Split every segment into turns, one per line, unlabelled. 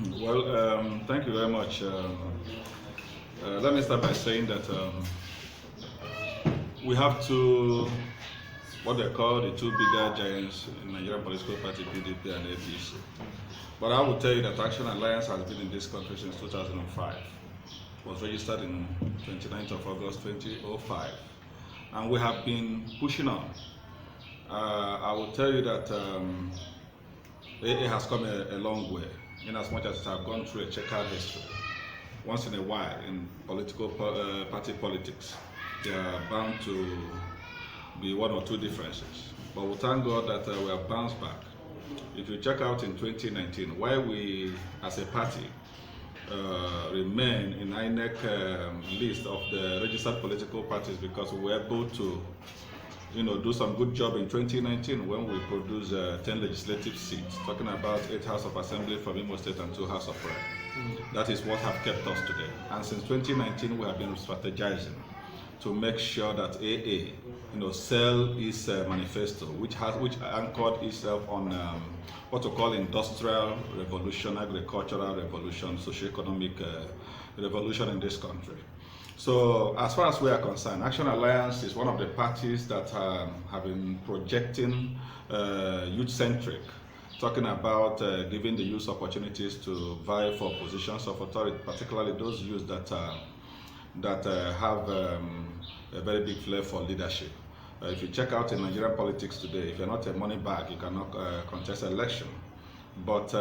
Thank you very much. Let me start by saying that we have what they call the two bigger giants in Nigerian political party, PDP and APC. But I will tell you that Action Alliance has been in this country since 2005. It was registered in 29th of August 2005. And we have been pushing on. I will tell you that it has come a long way, in as much as it has gone through a checkered history. Once in a while, in political party politics, there are bound to be one or two differences. But we thank God that we have bounced back. If you check out in 2019, why we as a party remain in Inec list of the registered political parties, because we were able to do some good job in 2019 when we produced 10 legislative seats, talking about 8 House of Assembly from Imo State and 2 House of Rep. That is what have kept us today. And since 2019, we have been strategizing to make sure that AA, sell its manifesto, which anchored itself on what we call industrial revolution, agricultural revolution, socio-economic revolution in this country. So, as far as we are concerned, Action Alliance is one of the parties that have been projecting youth-centric, talking about giving the youth opportunities to vie for positions of authority, particularly those youths that have a very big flair for leadership. If you check out in Nigerian politics today, if you're not a money bag, you cannot contest election. But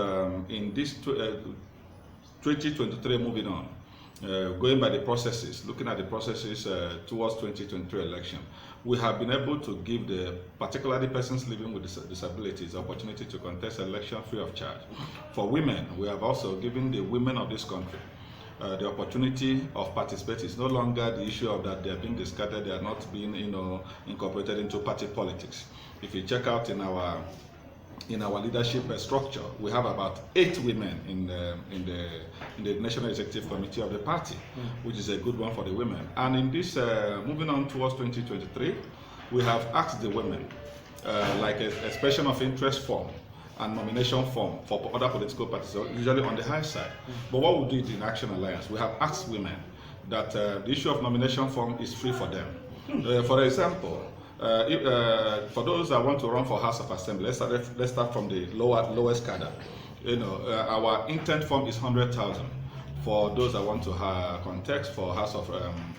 in this 2023 moving on, going by the processes, looking at the processes towards 2023 election, we have been able to give particularly persons living with disabilities, the opportunity to contest election free of charge. For women, we have also given the women of this country the opportunity of participating. It's no longer the issue of that they are being discarded, they are not being incorporated into party politics. If you check out in our leadership structure, we have about 8 women in the National Executive Committee of the party, which is a good one for the women. And in this, moving on towards 2023, we have asked the women, like a expression of interest form and nomination form for other political parties, usually on the high side. But what we did in Action Alliance, we have asked women that the issue of nomination form is free for them. For example, for those that want to run for House of Assembly, let's start from the lowest cadre. Our intent form is 100,000 for those that want to contest for House of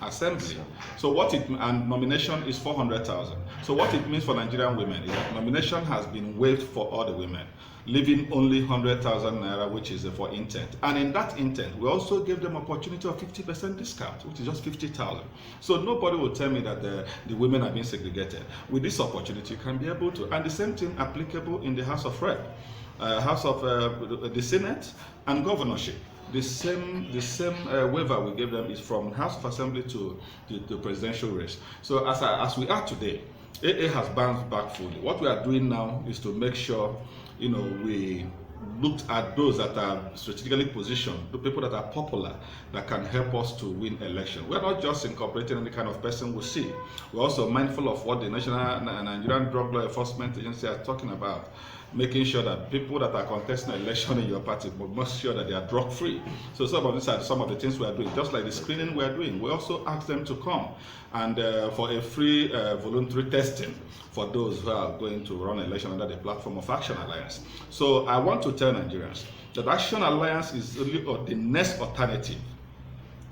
Assembly. So and nomination is 400,000. So what it means for Nigerian women is that nomination has been waived for all the women, leaving only 100,000 naira, which is for intent. And in that intent, we also gave them opportunity of 50% discount, which is just 50,000. So nobody will tell me that the women are being segregated. With this opportunity, you can be able to, and the same thing applicable in the House of Rep, House of the Senate, and governorship. The same waiver we gave them is from House of Assembly to the presidential race. So as we are today, AA has bounced back fully. What we are doing now is to make sure, we looked at those that are strategically positioned, the people that are popular, that can help us to win election. We're not just incorporating any kind of person we see. We're also mindful of what the Nigerian Drug Law Enforcement Agency are talking about, making sure that people that are contesting an election in your party must sure that they are drug free. So some of these are some of the things we are doing, just like the screening we are doing. We also ask them to come and for a free voluntary testing for those who are going to run an election under the platform of Action Alliance. So I want to tell Nigerians that Action Alliance is really the next alternative.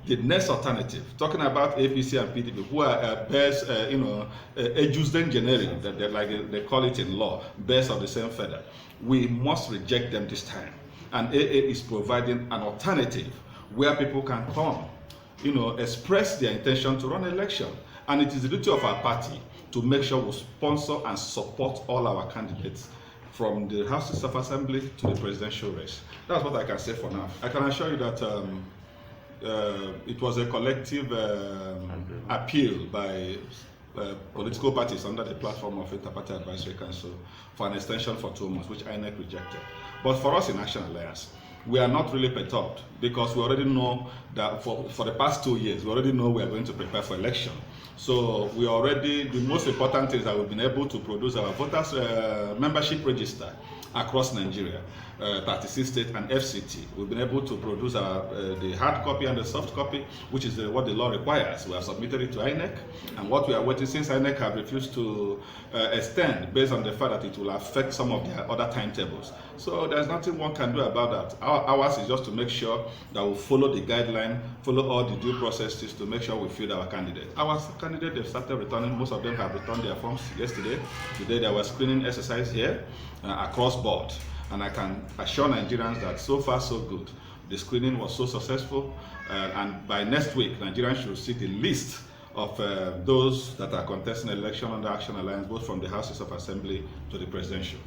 The next alternative, talking about APC and PDP, who are bears, ejusden generic, that they call it in law, bears of the same feather. We must reject them this time. And AA is providing an alternative where people can come, express their intention to run an election. And it is the duty of our party to make sure we sponsor and support all our candidates, from the House of Assembly to the presidential race. That's what I can say for now. I can assure you that it was a collective appeal by political parties under the platform of Interparty Advisory Council for an extension for 2 months, which Inec rejected. But for us in Action Alliance, we are not really perturbed, because we already know that for the past 2 years, we already know we are going to prepare for election. So the most important thing is that we've been able to produce our voters membership register across Nigeria. 36 states, and FCT. We've been able to produce the hard copy and the soft copy, which is what the law requires. We have submitted it to Inec, and what we are waiting, since Inec have refused to extend based on the fact that it will affect some of their other timetables. So there's nothing one can do about that. Ours is just to make sure that we follow the guideline, follow all the due processes to make sure we field our candidate. Our candidate, they've started returning. Most of them have returned their forms yesterday. Today there was screening exercise here across board. And I can assure Nigerians that so far so good. The screening was so successful, and by next week, Nigerians should see the list of those that are contesting election under Action Alliance, both from the Houses of Assembly to the presidential.